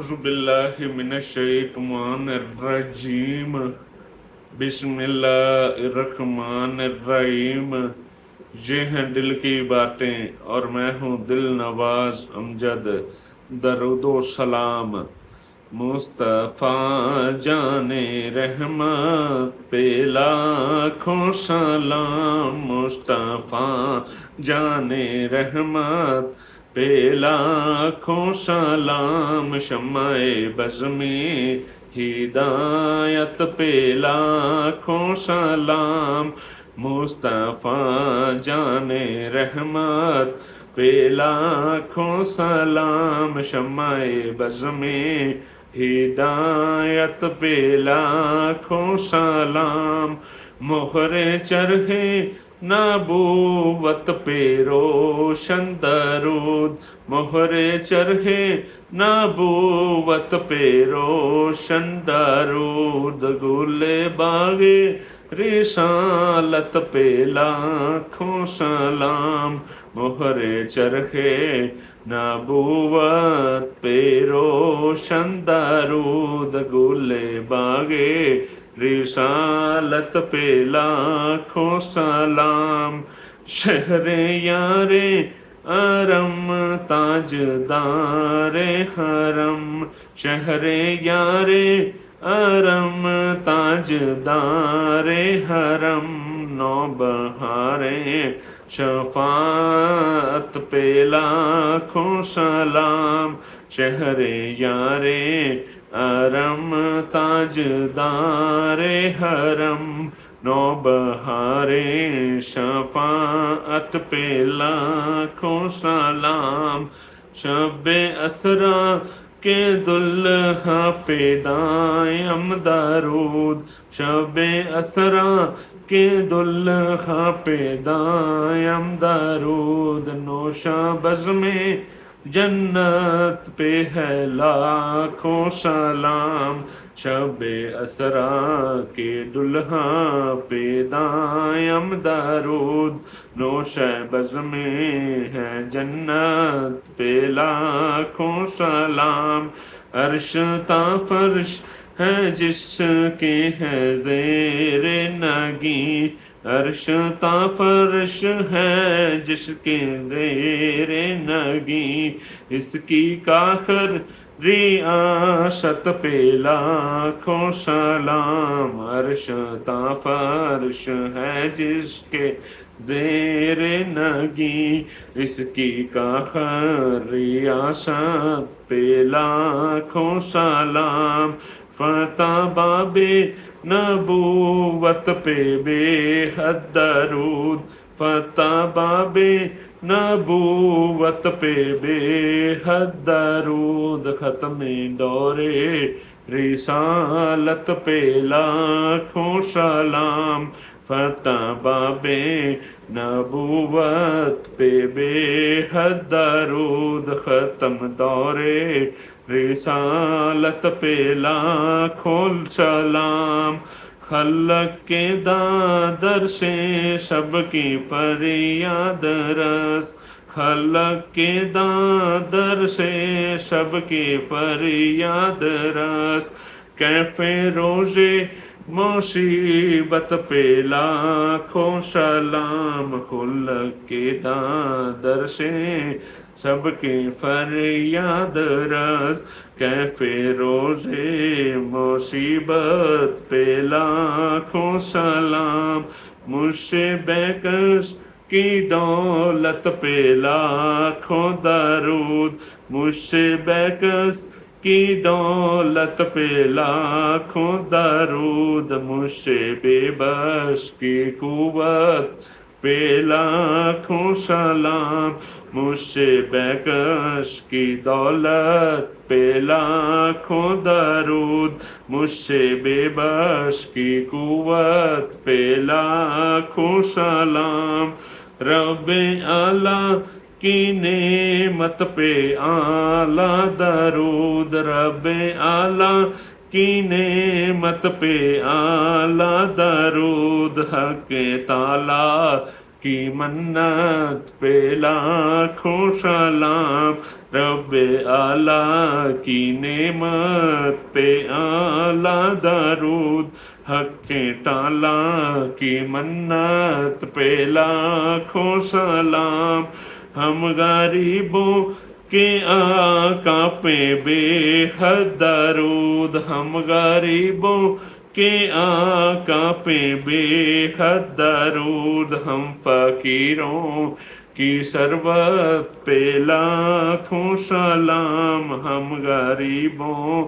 اعوذ باللہ من الشیطان الرجیم بسم اللہ الرحمن الرحیم. یہ ہیں دل کی باتیں اور میں ہوں دل نواز امجد. درود و سلام مصطفیٰ جان رحمت پہ لاکھوں سلام. مصطفیٰ جان رحمت پہ لاکھوں سلام. شمع بز میں ہدایت پہ لاکھوں سلام. مصطفیٰ جان رحمت پہ لاکھوں سلام. شمع بز میں ہدایت پہ لاکھوں سلام. مہر چرخ نبوت پہ روشن درود. مہر چرخ نبوت پہ روشن درود. گل باغ رسالت پہ لاکھوں سلام. مہر چرخ نبوت پہ روشن درود. گل باغ رسالت پہ لاکھوں سلام. شہر یار ارم تاجدار حرم. شہر یار ارم تاجدار حرم. نوبہاریں شفاعت پہ لاکھوں سلام. شہر یار ارم تاجدار حرم. نوبہاریں شفاعت پہ لاکھوں سلام. شب اسرا کے دلہا پہ دائم درود. شب اسرا کے دلہا پہ دائم درود. نوشابز میں جنت پہ ہے لاکھوں سلام. شب اسرا کے دلہا پہ دائم درود. نوشابز میں ہے جنت پہ لاکھوں سلام. عرش تا فرش ہے جس کے ہے زیر نگی. عرش تا فرش ہے جس کے زیر نگی. اس کی کاخر ریاست پہ لاکھوں سلام. عرش تا فرش ہے جس کے زیر نگی. اس کی کاخر ریاست پہ لاکھوں سلام. فتح باب نبوت پہ بے حد درود. فتح باب نبوت پہ بے حد درود. ختم دور رسالت پہ لاکھوں سلام. فتح باب نبوت پہ بے حد درود. ختم دور رسالت پہ لاکھوں سلام. خلق کے دادر سے سب کی فریاد رس. خلق کے دادر سے سب کی فریاد رس. کیف روزے مصیبت پہ لاکھوں سلام. خلق کے دادر سے سب کی فریاد رس. کیف روزے مصیبت پہ لاکھوں سلام. مجھ سے بیکس کی دولت پہ لاکھوں درود. مجھ سے بیکس کی دولت پہ لاکھوں درود. مجھ سے بے بس کی قوت پہ لاکھوں سلام. مجھ سے بیکس کی دولت پہ لاکھوں درود. مجھ سے بے بس کی قوت پہ لاکھوں سلام. رب اعلیٰ کی نعمت پہ اعلیٰ درود. رب اعلیٰ کی نعمت پہ اعلیٰ درود. حق تعالیٰ کی منت پہ لاکھوں سلام، رب اعلیٰ کی نعمت پہ اعلیٰ درود، حق تعالیٰ کی منت پہ لاکھوں سلام، ہم غریبوں کے آقا پہ بے حد درود، ہم غریبوں کے آقا پہ بے حد درود، ہم فقیروں کی ثروت پہ لاکھوں سلام، ہم غریبوں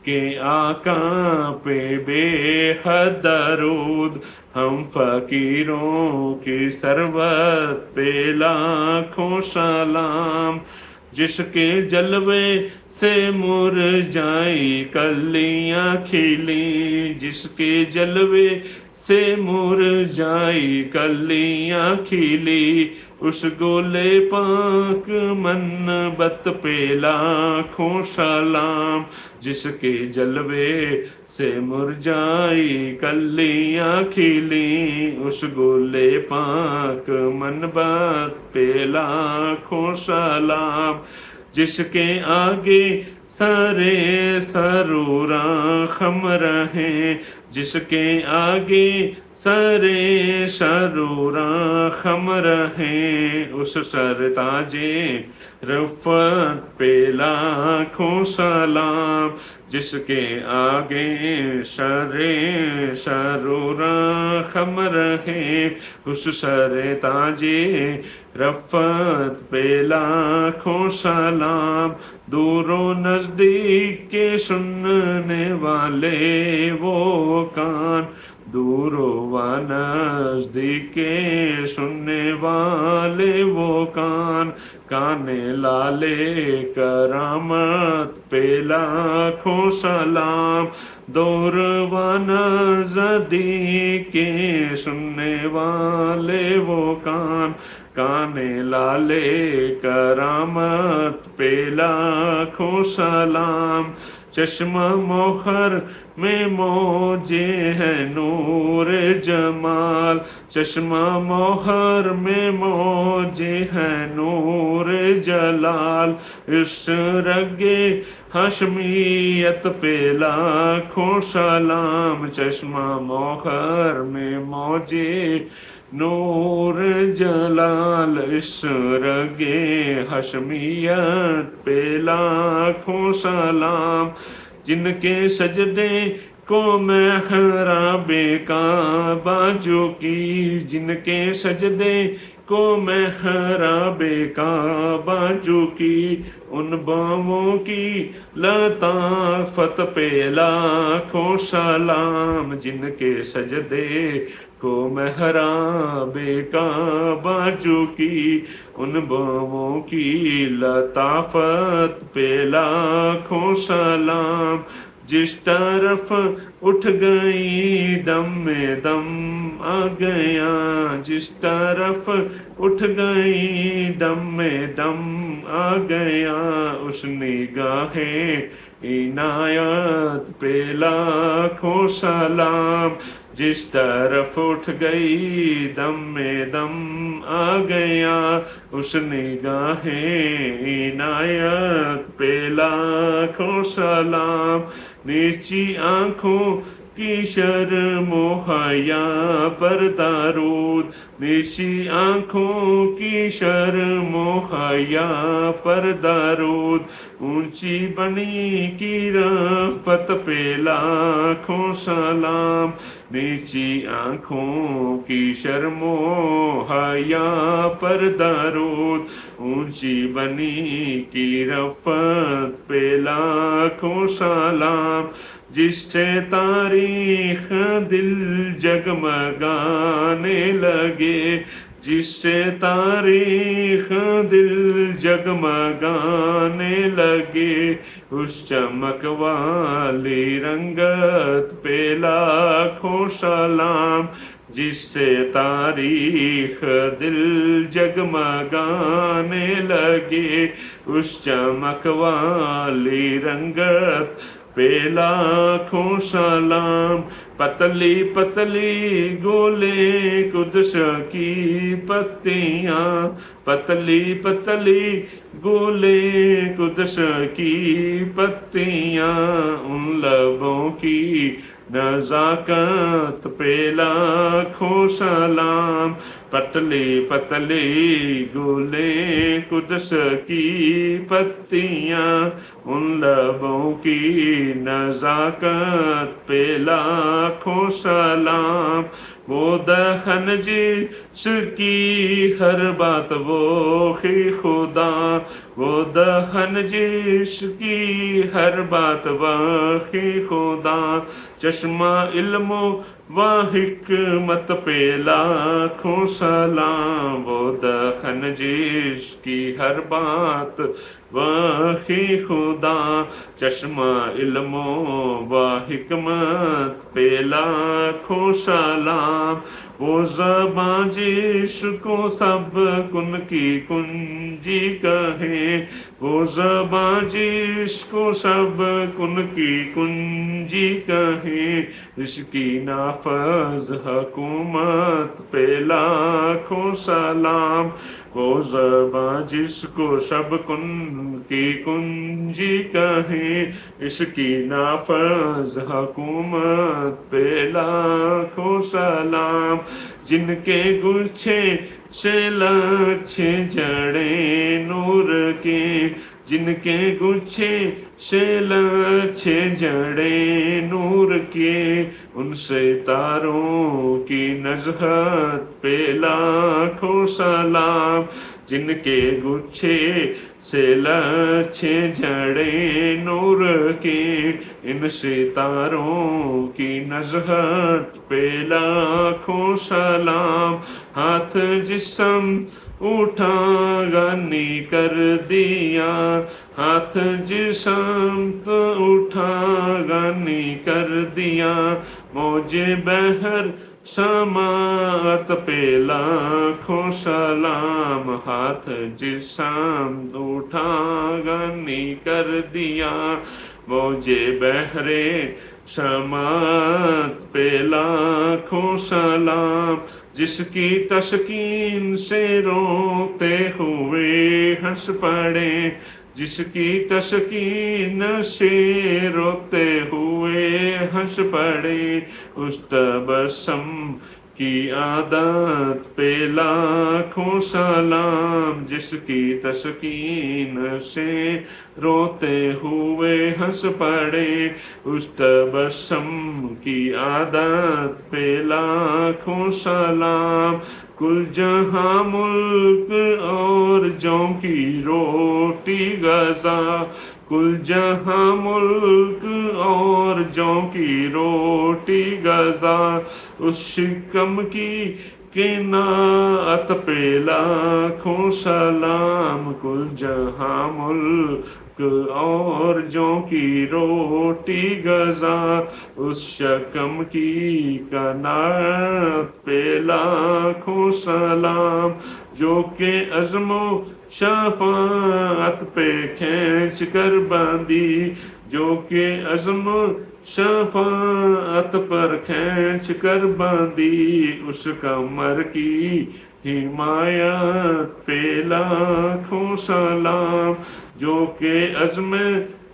کے آقا پہ بے حد درود، ہم فقیروں کی ثروت پہ لاکھوں سلام، جس کے جلوے سے مرجائی کلیاں کھلی، جس کے جلوے سے مرجائی کلیاں کھلی، اس گولے پاک منبت پہ لاکھوں سلام، جس کے جلوے سے مرجائی کلیاں کھلی، اس گولے پاک منبت پہ لاکھوں سلام، جس کے آگے سارے سروراں خم رہیں، جس کے آگے سارے سروراں خم رہیں، اس سرتاج رفعت پہ لاکھوں سلام، جس کے آگے سارے سروراں خم رہیں، اس سرتاج رفعت پہ لاکھوں سلام، دور و نزدیک کے سننے والے وہ کان، دور و نزدیک کے سننے والے وہ کان، کان لالے کرامت پہ لاکھوں سلام، دور و نزدیک کے سننے والے وہ کان، کان لالے کرامت پہ لاکھوں سلام، چشمہ موخر میں موجے ہے نور جمال، چشمہ موخر میں موجے ہے نور جلال، اس رگ ہاشمیت پہ لاکھوں سلام، چشمہ موخر میں موجے نور جلال، اس رگ ہاشمیت پہ لاکھوں سلام، جن کے سجدے کو محراب کعبہ جھکی، جن کے سجدے کو محراب کعبہ جھکی، ان باؤں کی لطافت پہ لاکھوں سلام، جن کے سجدے کو محراب کعبہ جھکی، ان باؤں کی لطافت پہ لاکھوں سلام، جس طرف اٹھ گئی دم میں دم آ گیا، جس طرف اٹھ گئی دم میں دم آ گیا، اس نگاہ عنایت پہ لاکھوں سلام، جس طرف اٹھ گئی دم میں دم آ گیا، اس نگاہ عنایت پہ لاکھوں سلام، نیچی آنکھوں کی شرم و حیا پر درود، نیچی آنکھوں کی شرم و حیا پر درود، اونچی بنی کی رفعت پہ لاکھوں سلام، نیچی آنکھوں کی شرم و حیا پر درود، اونچی بنی کی رفعت پہ لاکھوں سلام، جس سے تاریخ دل جگمگانے لگے، جس سے تاریخ دل جگمگانے لگے، اس چمک والی رنگت پہ لاکھوں سلام، جس سے تاریخ دل جگمگانے لگے، اس چمک والی رنگت پہ لاکھوں سلام، پتلی پتلی گولے قدس کی پتیاں، پتلی پتلی گولے قدس کی پتیاں، ان لبوں کی نزاکت پہ لاکھوں سلام، پتلی پتلی گولے قدس کی پتیاں، ان لبوں کی نزاکت پہ لاکھوں سلام، وہ دخن جس کی ہر بات وہ ہی خدا، وہ دخن جس کی ہر بات وہی خدا، چشمہ علم و حکمت پہ لاکھوں سلام، وہ دخن جس کی ہر بات وہی خدا، چشمہ علم و حکمت پہ لاکھوں سلام، وہ زباں جس کو سب کن کی کنجی کہیں، وہ زباں جس کو سب کن کی کنجی کہیں، اس کی نافذ حکومت پہ لاکھوں سلام، وہ زباں جس کو سب کن کی کنجی کہیں، اس کی نافذ حکومت پہ لاکھوں سلام، جن کے گچھے سے لچھے جڑیں نور کے، جن کے گچھے سے لچھے جڑیں نور کے، ان ستاروں کی نزہت پہ لاکھوں سلام، جن کے گچھے سے لچھے جڑیں نور کے، ان ستاروں کی نزہت پہ لاکھوں سلام، ہاتھ جسم اٹھا غنی کر دیا، ہاتھ جسم اٹھا غنی کر دیا، موج بحر سماعت پہ لاکھوں سلام، ہاتھ جسم اٹھا غنی کر دیا، موج بحر سماعت پہ لاکھوں سلام، جس کی تسکین سے روتے ہوئے ہنس پڑے، جس کی تسکین سے روتے ہوئے ہنس پڑے، اس تبسم کی عادت پہ لاکھوں سلام، جس کی تسکین سے روتے ہوئے ہنس پڑے، اس تبسم کی عادت پہ لاکھوں سلام، کل جہاں ملک اور جوں کی روٹی غذا، کل جہاں ملک اور جوں کی روٹی غذا، اس شکم کی قناعت پہ لاکھوں سلام، کل جہاں ملک اور جوں کی روٹی غذا، اس شکم کی قناعت پہ لاکھوں سلام، جو کہ عزم و شفاعت پہ کھینچ کر باندھی، جو کہ عزم و شفاعت پر کھینچ کر باندھی، اس کمر کی حمایت پہ لاکھوں سلام، جو کہ عزم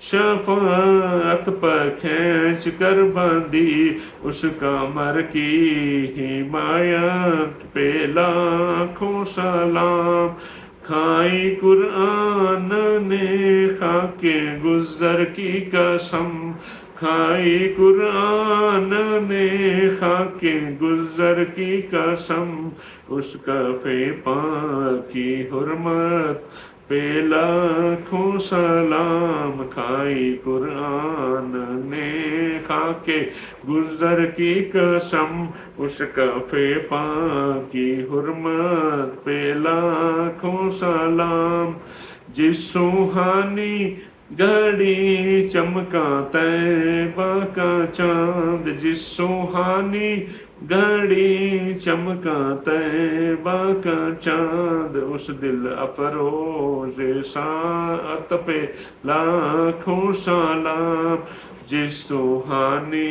شفاعت پر کھینچ کر باندھی، اس کمر کی حمایت پہ لاکھوں سلام، کھائی قرآن نے خاک گزر کی قسم، کھائی قرآن نے خاک گزر کی قسم، اس کف پاک کی حرمت پہ لاکھوں سلام، کھائی قرآن نے خاک گزر کی قسم، اس کف پاک کی حرمت پہ لاکھوں سلام، جس سوہانی گھڑی چمکا طیبہ کا چاند، جس سوہانی گھڑی چمکا طیبہ کا چاند، اس دل افروز ساعت پہ لاکھوں سلام، جس سوہانی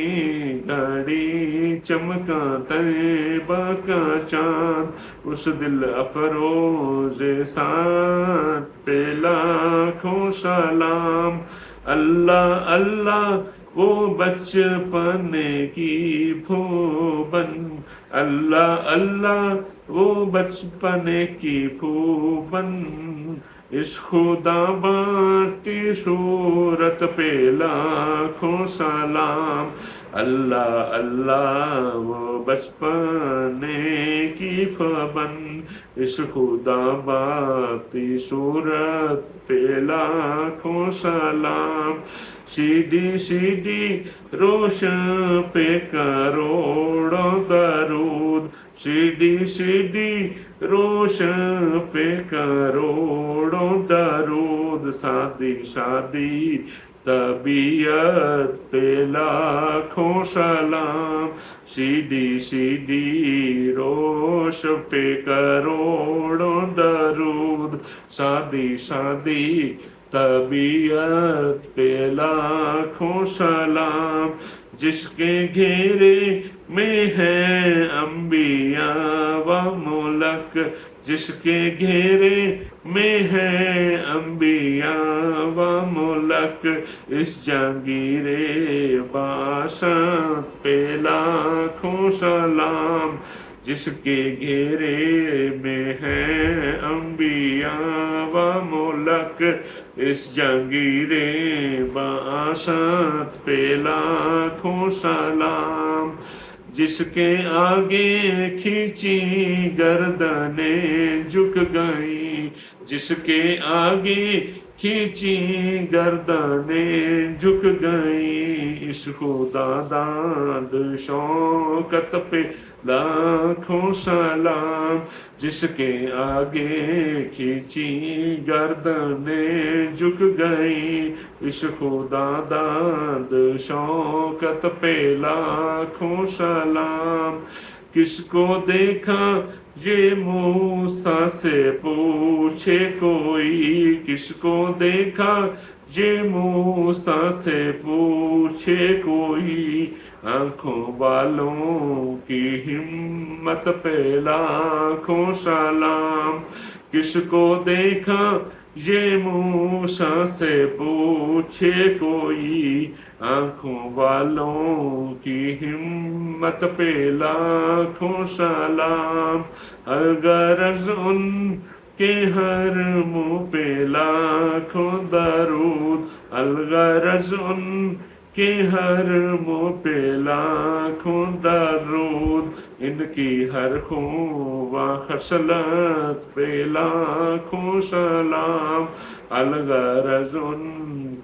گھڑی چمکا طیبہ کا چاند، اس دل افروز ساتھ پہ لاکھوں سلام۔ اللہ اللہ وہ بچپن کی پھوبن، اللہ اللہ وہ بچپن کی پھوبن، اس خدا باٹی صورت پہ لاکھوں سلام۔ اللہ اللہ وہ بچپن کی پھوبن، اس خدا باٹی صورت پہ لاکھوں سلام۔ سیدھی سیدھی روشن پہ کروڑوں درود، سیدھی سیدھی روشن پہ کروڑوں درود، سادی سادی طبیعت پہ لاکھوں سلام۔ سیدھی سیدھی روشن پہ کروڑوں درود، سادی سادی طبیعت پہ لاکھوں سلام۔ جس کے گھیرے میں ہے انبیاء و ملک، جس کے گھیرے میں ہے انبیاء و ملک، اس جہانگیر باسط پہ لاکھوں سلام۔ جس کے گھیرے میں ہے انبیاء و ملک، اس جہانگیر باسط پہ لاکھوں سلام۔ جس کے آگے کھینچی گردنیں جھک گئیں، جس کے آگے کھینچی گردنیں جھک گئیں، اس خدا داد شوکت پہ لاکھوں سلام۔ جس کے آگے کھینچی گردنیں جھک گئیں، اس خدا داد شوکت پہ لاکھوں سلام۔ کس کو دیکھا یہ موسیٰ سے پوچھے کوئی، کس کو دیکھا یہ موسیٰ سے پوچھے کوئی، آنکھوں والوں کی ہمت پہ لاکھوں سلام۔ کس کو دیکھا یہ موسیٰ سے پوچھے کوئی، آنکھوں والوں کی ہمت پہ لاکھوں سلام۔ الغرض ان کے ہر منہ پہ لاکھوں درود، الغرض ان کے ہر منہ پہ لاکھوں درود، ان کی ہر خوب خصلت پہ لاکھوں سلام۔ الغرض ان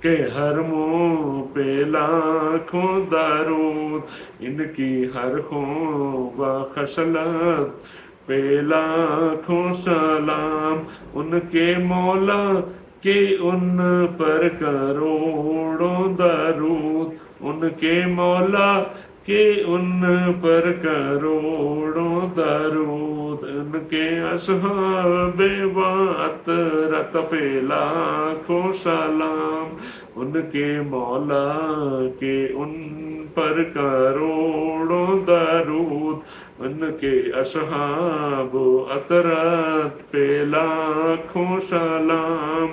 کے ہر منہ پہ لاکھوں درود، ان کی ہر خوب خصلت پہ لاکھوں سلام۔ ان کے مولا کہ ان پر کروڑوں درود، ان کے مولا کہ ان پر کروڑوں درود، ان کے اصحاب و اطرت پہ لاکھوں سلام۔ ان کے مولا کہ ان پر کروڑوں درود، ان کے اصحاب و اطرت پہ لاکھوں سلام۔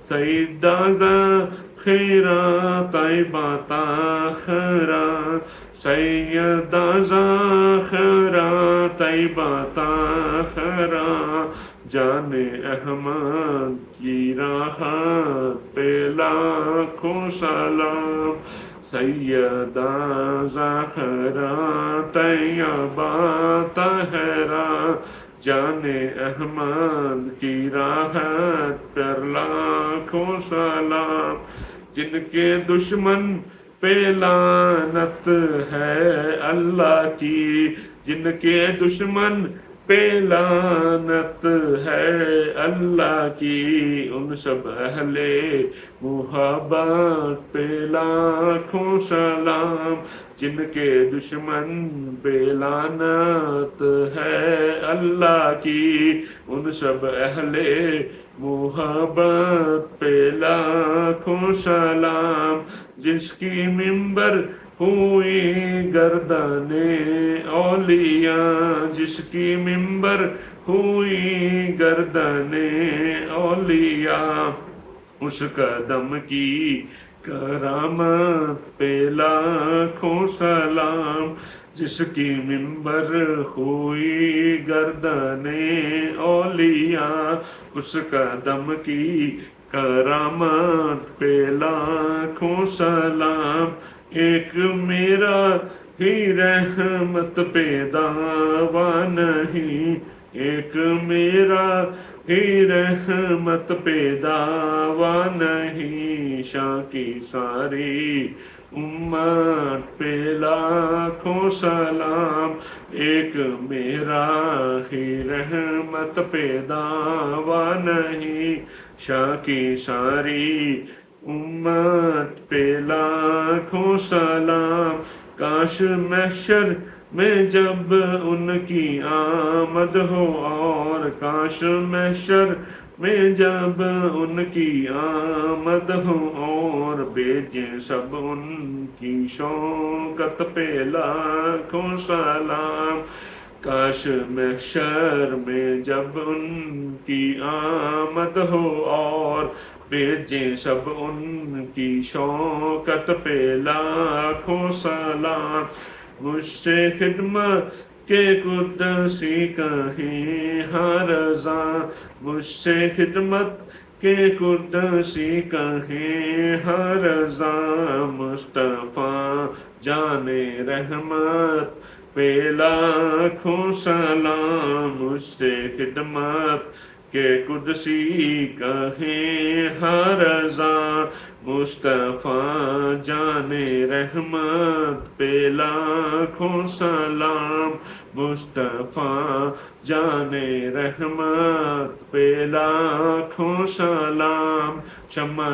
سیدہ ذخیرہ طیبہ طاہرہ، سیدہ ذخیرہ طیبہ طاہرہ، جان احمد کی راحت پہ لاکھوں سلام۔ سیدہ ذخیرہ طیبہ طاہرہ، جان احمد کی راحت پر لاکھوں سلام۔ جن کے دشمن پہ لعنت ہے اللہ کی، جن کے دشمن پہ لعنت ہے اللہ کی، ان سب اہل محبت پہ لاکھوں سلام۔ جن کے دشمن پہ لعنت ہے اللہ کی، ان سب اہل محبت پہ لاکھوں سلام۔ جس کی منبر ہوئی گردن اولیاء، جس کی منبر ہوئی گردن اولیاء، اس قدم کی کرامت پہ لاکھوں سلام، جس کی منبر ہوئی گردن اولیاء، اس قدم کی کرامت پہ لاکھوں سلام، ایک میرا ہی رحمت پہ دعویٰ نہیں، ایک میرا ہی رحمت پہ دعویٰ نہیں، شاہ کی ساری امت پہ لاکھوں سلام، ایک میرا ہی رحمت پہ دعویٰ نہیں، شاہ کی ساری امت پہ لاکھوں سلام، کاش محشر میں جب ان کی آمد ہو، اور کاش محشر میں جب ان کی آمد ہو، اور بھیجیں سب ان کی شوکت پہ لاکھوں سلام، کاش محشر میں جب ان کی آمد ہو، اور بھیجیں سب ان کی شوکت پہ لاکھوں سلام، مجھ سے خدمت کے قدسی کہیں ہر رضا، مجھ سے خدمت کے قدسی کہیں ہر رضا، مصطفیٰ جان رحمت پہ لاکھوں سلام، مجھ سے خدمت کہ قدسی کہیں ہر رضا، مصطفیٰ جان رحمت پہ لاکھوں سلام، مصطفیٰ جان رحمت پہ لاکھوں سلام، شمع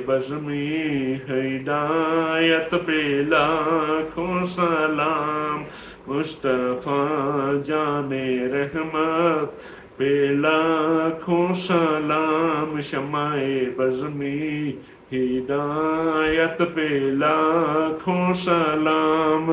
بزمی ہدایت پہ لاکھوں سلام، مصطفیٰ جان رحمت پہ لاکھوں سلام، شمع بزمی ہدایت پہ لاکھوں سلام۔